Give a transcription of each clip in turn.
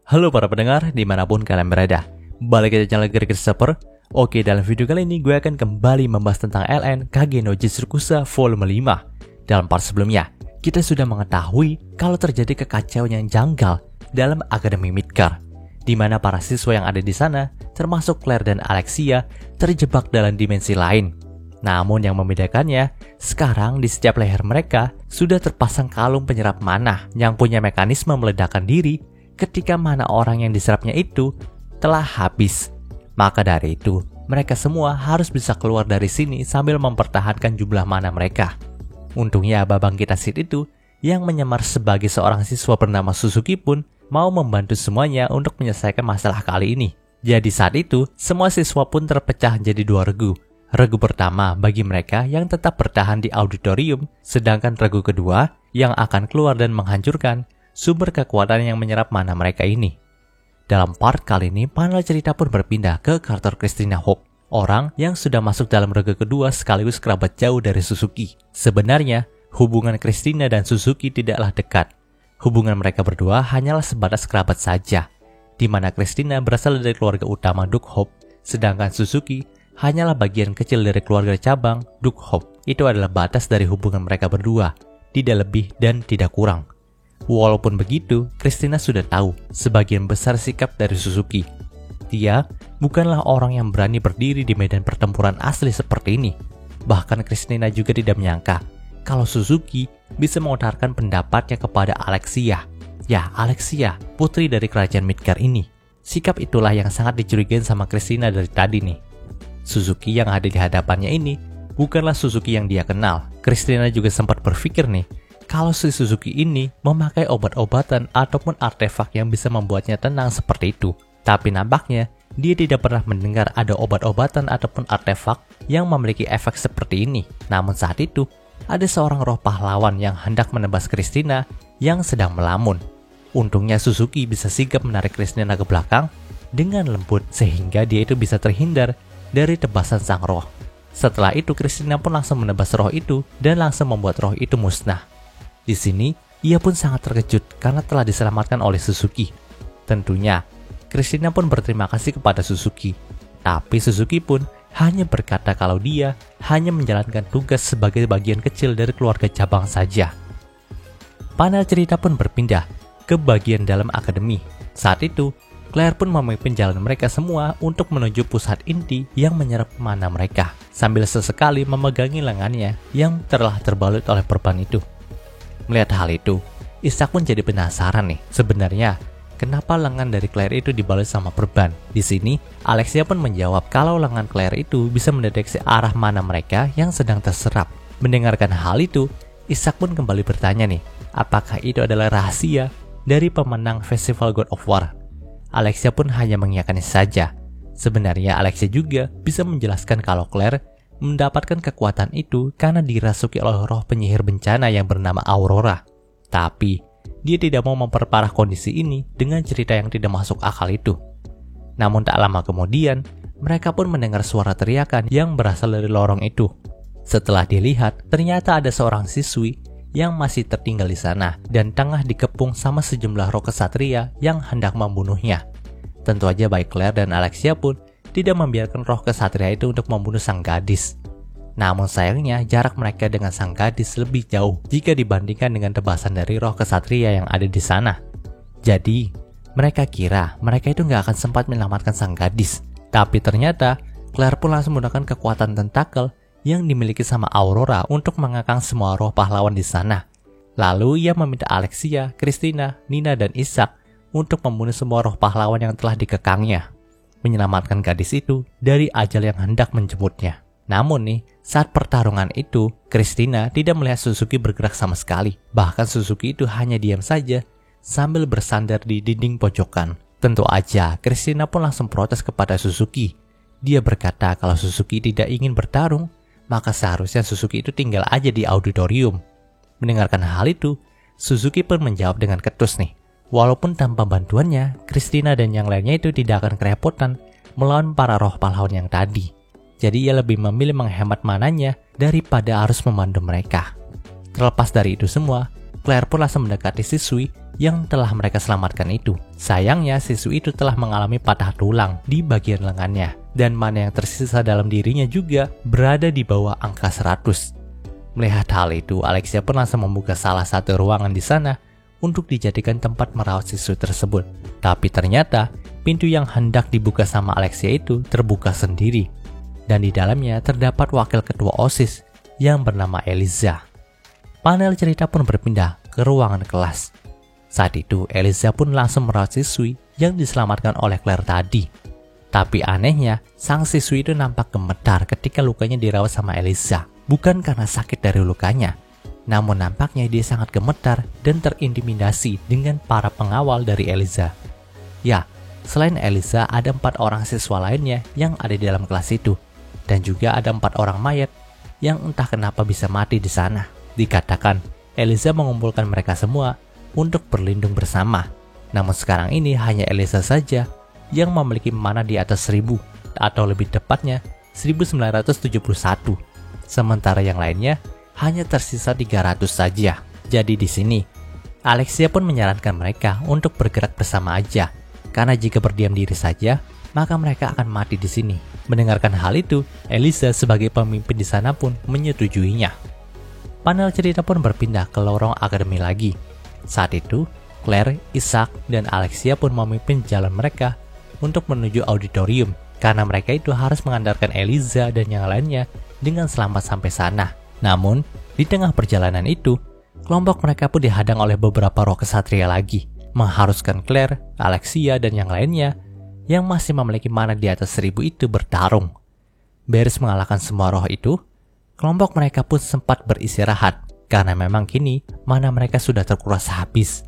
Halo para pendengar, dimanapun kalian berada. Balik ke channel Gregersaper. Oke, dalam video kali ini gue akan kembali membahas tentang LN Kage no Jitsukusa volume 5. Dalam part sebelumnya, kita sudah mengetahui kalau terjadi kekacauan yang janggal dalam Akademi Midgar, di mana para siswa yang ada di sana, termasuk Claire dan Alexia, terjebak dalam dimensi lain. Namun yang membedakannya, sekarang di setiap leher mereka sudah terpasang kalung penyerap mana yang punya mekanisme meledakkan diri ketika mana orang yang diserapnya itu telah habis. Maka dari itu, mereka semua harus bisa keluar dari sini sambil mempertahankan jumlah mana mereka. Untungnya Babang Kitasid itu yang menyamar sebagai seorang siswa bernama Suzuki pun mau membantu semuanya untuk menyelesaikan masalah kali ini. Jadi saat itu, semua siswa pun terpecah jadi dua regu. Regu pertama bagi mereka yang tetap bertahan di auditorium, sedangkan regu kedua yang akan keluar dan menghancurkan sumber kekuatan yang menyerap mana mereka ini. Dalam part kali ini, panel cerita pun berpindah ke karakter Christina Hope, orang yang sudah masuk dalam regu kedua sekaligus kerabat jauh dari Suzuki. Sebenarnya, hubungan Christina dan Suzuki tidaklah dekat. Hubungan mereka berdua hanyalah sebatas kerabat saja, di mana Christina berasal dari keluarga utama Duke Hope, sedangkan Suzuki hanyalah bagian kecil dari keluarga cabang Duke Hope. Itu adalah batas dari hubungan mereka berdua, tidak lebih dan tidak kurang. Walaupun begitu, Christina sudah tahu sebagian besar sikap dari Suzuki. Dia bukanlah orang yang berani berdiri di medan pertempuran asli seperti ini. Bahkan Christina juga tidak menyangka kalau Suzuki bisa mengutarakan pendapatnya kepada Alexia. Ya, Alexia, putri dari kerajaan Midgar ini. Sikap itulah yang sangat dicurigai sama Christina dari tadi nih. Suzuki yang ada di hadapannya ini bukanlah Suzuki yang dia kenal. Christina juga sempat berpikir nih, kalau si Suzuki ini memakai obat-obatan ataupun artefak yang bisa membuatnya tenang seperti itu. Tapi nampaknya dia tidak pernah mendengar ada obat-obatan ataupun artefak yang memiliki efek seperti ini. Namun saat itu, ada seorang roh pahlawan yang hendak menebas Christina yang sedang melamun. Untungnya Suzuki bisa sigap menarik Christina ke belakang dengan lembut sehingga dia itu bisa terhindar dari tebasan sang roh. Setelah itu Christina pun langsung menebas roh itu dan langsung membuat roh itu musnah. Di sini, ia pun sangat terkejut karena telah diselamatkan oleh Suzuki. Tentunya, Christina pun berterima kasih kepada Suzuki. Tapi Suzuki pun hanya berkata kalau dia hanya menjalankan tugas sebagai bagian kecil dari keluarga cabang saja. Panel cerita pun berpindah ke bagian dalam akademi. Saat itu, Claire pun memimpin jalan mereka semua untuk menuju pusat inti yang menyerap mana mereka, sambil sesekali memegangi lengannya yang telah terbalut oleh perban itu. Melihat hal itu, Ishak pun jadi penasaran nih. Sebenarnya, kenapa lengan dari Claire itu dibalut sama perban? Di sini, Alexia pun menjawab kalau lengan Claire itu bisa mendeteksi arah mana mereka yang sedang terserap. Mendengarkan hal itu, Ishak pun kembali bertanya nih, apakah itu adalah rahasia dari pemenang Festival God of War? Alexia pun hanya mengiyakannya saja. Sebenarnya Alexia juga bisa menjelaskan kalau Claire mendapatkan kekuatan itu karena dirasuki oleh roh penyihir bencana yang bernama Aurora. Tapi, dia tidak mau memperparah kondisi ini dengan cerita yang tidak masuk akal itu. Namun tak lama kemudian, mereka pun mendengar suara teriakan yang berasal dari lorong itu. Setelah dilihat, ternyata ada seorang siswi yang masih tertinggal di sana dan tengah dikepung sama sejumlah roh kesatria yang hendak membunuhnya. Tentu aja baik Claire dan Alexia pun tidak membiarkan roh kesatria itu untuk membunuh sang gadis. Namun sayangnya jarak mereka dengan sang gadis lebih jauh jika dibandingkan dengan tebasan dari roh kesatria yang ada di sana. Jadi, mereka kira mereka itu nggak akan sempat menyelamatkan sang gadis. Tapi ternyata, Claire pun langsung menggunakan kekuatan tentakel yang dimiliki sama Aurora untuk mengekang semua roh pahlawan di sana. Lalu ia meminta Alexia, Christina, Nina, dan Ishak untuk membunuh semua roh pahlawan yang telah dikekangnya, menyelamatkan gadis itu dari ajal yang hendak menjemputnya. Namun nih, saat pertarungan itu, Christina tidak melihat Suzuki bergerak sama sekali. Bahkan Suzuki itu hanya diam saja sambil bersandar di dinding pojokan. Tentu aja, Christina pun langsung protes kepada Suzuki. Dia berkata kalau Suzuki tidak ingin bertarung, maka seharusnya Suzuki itu tinggal aja di auditorium. Mendengarkan hal itu, Suzuki pun menjawab dengan ketus nih. Walaupun tanpa bantuannya, Christina dan yang lainnya itu tidak akan kerepotan melawan para roh pahlawan yang tadi. Jadi ia lebih memilih menghemat mananya daripada harus membantu mereka. Terlepas dari itu semua, Claire pun langsung mendekati siswi yang telah mereka selamatkan itu. Sayangnya siswi itu telah mengalami patah tulang di bagian lengannya, dan mana yang tersisa dalam dirinya juga berada di bawah angka 100. Melihat hal itu, Alexia pun langsung membuka salah satu ruangan di sana untuk dijadikan tempat merawat siswi tersebut. Tapi ternyata pintu yang hendak dibuka sama Alexia itu terbuka sendiri, dan di dalamnya terdapat wakil ketua OSIS yang bernama Eliza. Panel cerita pun berpindah ke ruangan kelas. Saat itu, Eliza pun langsung merawat siswi yang diselamatkan oleh Claire tadi. Tapi anehnya, sang siswi itu nampak gemetar ketika lukanya dirawat sama Eliza. Bukan karena sakit dari lukanya, namun nampaknya dia sangat gemetar dan terintimidasi dengan para pengawal dari Eliza. Ya, selain Eliza, ada 4 orang siswa lainnya yang ada di dalam kelas itu. Dan juga ada 4 orang mayat yang entah kenapa bisa mati di sana. Dikatakan, Eliza mengumpulkan mereka semua untuk berlindung bersama. Namun sekarang ini hanya Eliza saja yang memiliki mana di atas 1000, atau lebih tepatnya 1971. Sementara yang lainnya hanya tersisa 300 saja. Jadi di sini, Alexia pun menyarankan mereka untuk bergerak bersama aja. Karena jika berdiam diri saja, maka mereka akan mati di sini. Mendengarkan hal itu, Eliza sebagai pemimpin di sana pun menyetujuinya. Panel cerita pun berpindah ke lorong akademi lagi. Saat itu, Claire, Isaac, dan Alexia pun memimpin jalan mereka untuk menuju auditorium, karena mereka itu harus mengandalkan Eliza dan yang lainnya dengan selamat sampai sana. Namun, di tengah perjalanan itu, kelompok mereka pun dihadang oleh beberapa roh kesatria lagi, mengharuskan Claire, Alexia, dan yang lainnya yang masih memiliki mana di atas 1000 itu bertarung. Beres mengalahkan semua roh itu, kelompok mereka pun sempat beristirahat, karena memang kini mana mereka sudah terkuras habis.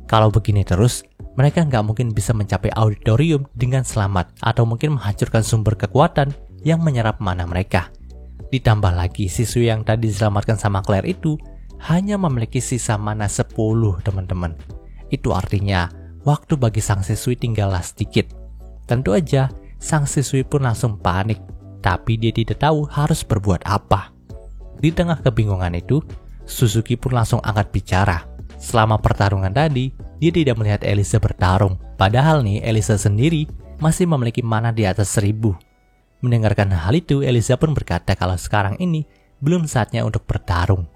Kalau begini terus, mereka nggak mungkin bisa mencapai auditorium dengan selamat, atau mungkin menghancurkan sumber kekuatan yang menyerap mana mereka. Ditambah lagi, siswi yang tadi diselamatkan sama Claire itu hanya memiliki sisa mana 10, teman-teman. Itu artinya, waktu bagi sang siswi tinggallah sedikit. Tentu aja, sang siswi pun langsung panik, tapi dia tidak tahu harus berbuat apa. Di tengah kebingungan itu, Suzuki pun langsung angkat bicara. Selama pertarungan tadi, dia tidak melihat Eliza bertarung. Padahal nih, Eliza sendiri masih memiliki mana di atas 1000. Mendengarkan hal itu, Eliza pun berkata kalau sekarang ini belum saatnya untuk bertarung.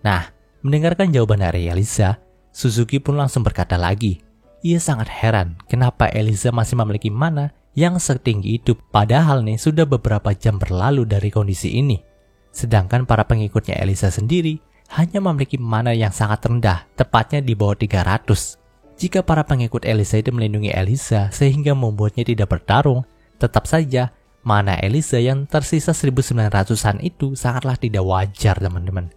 Nah, mendengarkan jawaban dari Eliza, Suzuki pun langsung berkata lagi. Ia sangat heran kenapa Eliza masih memiliki mana yang setinggi itu, padahal nih sudah beberapa jam berlalu dari kondisi ini. Sedangkan para pengikutnya Eliza sendiri hanya memiliki mana yang sangat rendah, tepatnya di bawah 300. Jika para pengikut Eliza itu melindungi Eliza sehingga membuatnya tidak bertarung, tetap saja mana Eliza yang tersisa 1900-an itu sangatlah tidak wajar, teman-teman.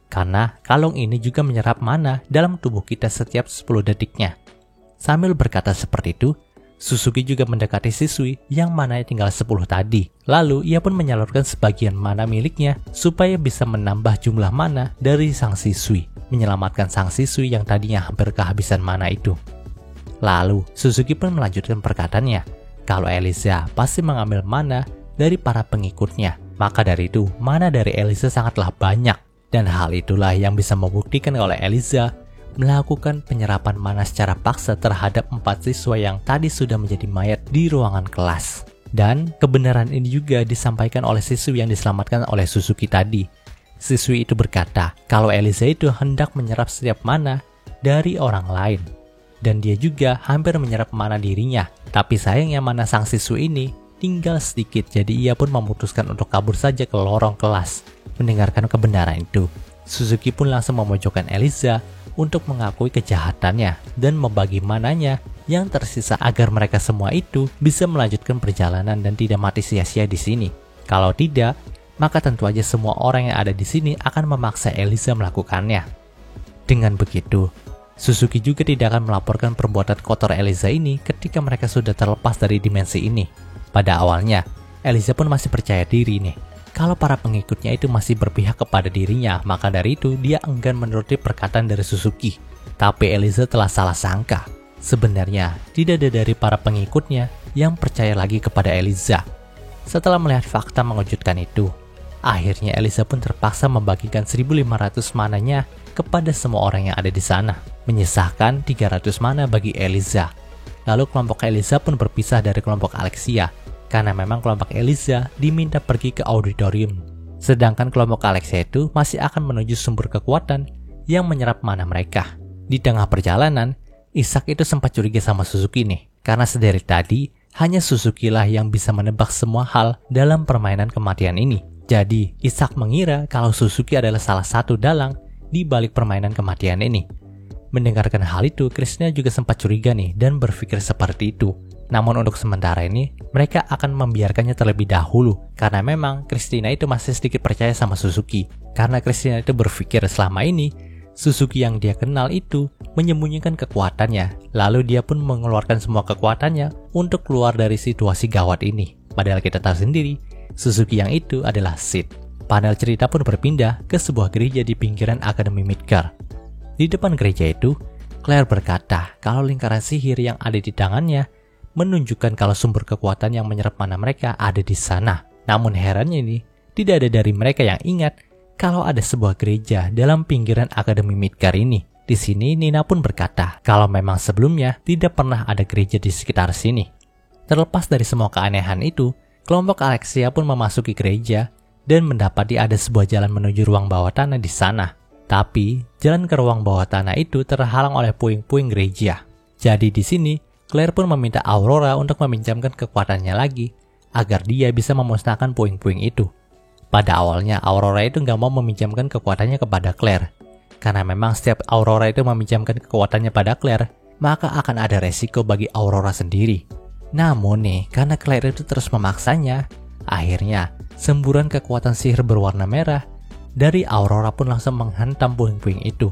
Karena kalung ini juga menyerap mana dalam tubuh kita setiap 10 detiknya. Sambil berkata seperti itu, Suzuki juga mendekati siswi yang mananya tinggal 10 tadi. Lalu ia pun menyalurkan sebagian mana miliknya supaya bisa menambah jumlah mana dari sang siswi, menyelamatkan sang siswi yang tadinya hampir kehabisan mana itu. Lalu Suzuki pun melanjutkan perkataannya, kalau Eliza pasti mengambil mana dari para pengikutnya. Maka dari itu, mana dari Eliza sangatlah banyak. Dan hal itulah yang bisa membuktikan kalau Eliza melakukan penyerapan mana secara paksa terhadap 4 siswa yang tadi sudah menjadi mayat di ruangan kelas. Dan kebenaran ini juga disampaikan oleh siswi yang diselamatkan oleh Suzuki tadi. Siswi itu berkata kalau Eliza itu hendak menyerap setiap mana dari orang lain. Dan dia juga hampir menyerap mana dirinya. Tapi sayangnya mana sang siswi ini tinggal sedikit, jadi ia pun memutuskan untuk kabur saja ke lorong kelas. Mendengarkan kebenaran itu, Suzuki pun langsung memojokkan Eliza untuk mengakui kejahatannya dan membagi mananya yang tersisa agar mereka semua itu bisa melanjutkan perjalanan dan tidak mati sia-sia di sini. Kalau tidak, maka tentu aja semua orang yang ada di sini akan memaksa Eliza melakukannya. Dengan begitu, Suzuki juga tidak akan melaporkan perbuatan kotor Eliza ini ketika mereka sudah terlepas dari dimensi ini. Pada awalnya, Eliza pun masih percaya diri nih. Kalau para pengikutnya itu masih berpihak kepada dirinya, maka dari itu dia enggan menuruti perkataan dari Suzuki. Tapi Eliza telah salah sangka. Sebenarnya, tidak ada dari para pengikutnya yang percaya lagi kepada Eliza. Setelah melihat fakta mengejutkan itu, akhirnya Eliza pun terpaksa membagikan 1500 mananya kepada semua orang yang ada di sana, menyisahkan 300 mana bagi Eliza. Lalu kelompok Eliza pun berpisah dari kelompok Alexia, karena memang kelompok Eliza diminta pergi ke auditorium. Sedangkan kelompok Alexia itu masih akan menuju sumber kekuatan yang menyerap mana mereka. Di tengah perjalanan, Isaac itu sempat curiga sama Suzuki nih, karena sedari tadi hanya Suzuki lah yang bisa menebak semua hal dalam permainan kematian ini. Jadi, Isaac mengira kalau Suzuki adalah salah satu dalang di balik permainan kematian ini. Mendengarkan hal itu, Krishna juga sempat curiga nih dan berpikir seperti itu. Namun untuk sementara ini, mereka akan membiarkannya terlebih dahulu karena memang Christina itu masih sedikit percaya sama Suzuki. Karena Christina itu berpikir selama ini, Suzuki yang dia kenal itu menyembunyikan kekuatannya. Lalu dia pun mengeluarkan semua kekuatannya untuk keluar dari situasi gawat ini. Padahal kita tahu sendiri, Suzuki yang itu adalah Sid. Panel cerita pun berpindah ke sebuah gereja di pinggiran Akademi Midgar. Di depan gereja itu, Claire berkata kalau lingkaran sihir yang ada di tangannya menunjukkan kalau sumber kekuatan yang menyerap mana mereka ada di sana. Namun herannya ini, tidak ada dari mereka yang ingat kalau ada sebuah gereja dalam pinggiran Akademi Midgar ini. Di sini Nina pun berkata kalau memang sebelumnya tidak pernah ada gereja di sekitar sini. Terlepas dari semua keanehan itu, kelompok Alexia pun memasuki gereja dan mendapati ada sebuah jalan menuju ruang bawah tanah di sana. Tapi, jalan ke ruang bawah tanah itu terhalang oleh puing-puing gereja. Jadi di sini, Claire pun meminta Aurora untuk meminjamkan kekuatannya lagi, agar dia bisa memusnahkan puing-puing itu. Pada awalnya, Aurora itu nggak mau meminjamkan kekuatannya kepada Claire. Karena memang setiap Aurora itu meminjamkan kekuatannya pada Claire, maka akan ada resiko bagi Aurora sendiri. Namun nih, karena Claire itu terus memaksanya, akhirnya semburan kekuatan sihir berwarna merah dari Aurora pun langsung menghantam puing-puing itu,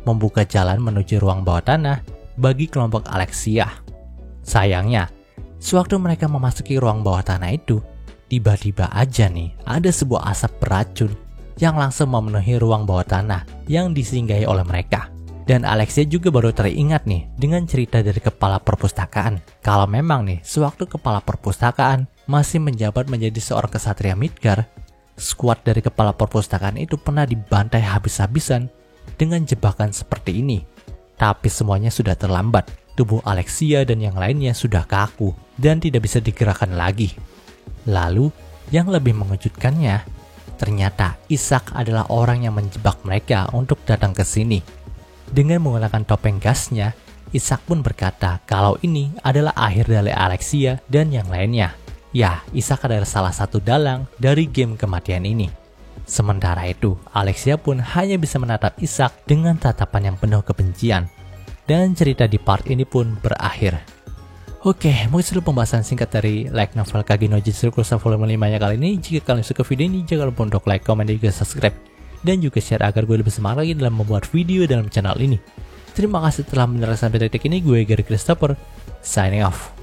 membuka jalan menuju ruang bawah tanah bagi kelompok Alexia. Sayangnya, sewaktu mereka memasuki ruang bawah tanah itu, tiba-tiba aja nih ada sebuah asap beracun yang langsung memenuhi ruang bawah tanah yang disinggahi oleh mereka. Dan Alexia juga baru teringat nih dengan cerita dari kepala perpustakaan kalau memang nih sewaktu kepala perpustakaan masih menjabat menjadi seorang kesatria Midgar, skuad dari kepala perpustakaan itu pernah dibantai habis-habisan dengan jebakan seperti ini. Tapi semuanya sudah terlambat. Tubuh Alexia dan yang lainnya sudah kaku dan tidak bisa digerakkan lagi. Lalu, yang lebih mengejutkannya, ternyata Isaac adalah orang yang menjebak mereka untuk datang ke sini. Dengan menggunakan topeng gasnya, Isaac pun berkata kalau ini adalah akhir dari Alexia dan yang lainnya. Ya, Isaac adalah salah satu dalang dari game kematian ini. Sementara itu, Alexia pun hanya bisa menatap Isaac dengan tatapan yang penuh kebencian. Dan cerita di part ini pun berakhir. Oke, mungkin itu pembahasan singkat dari light novel Kage no Jitsurukusa volume 5 nya kali ini. Jika kalian suka video ini, jangan lupa untuk like, komen, dan juga subscribe. Dan juga share agar gue lebih semangat lagi dalam membuat video dalam channel ini. Terima kasih telah menonton sampai detik ini. Gue Gary Christopher, signing off.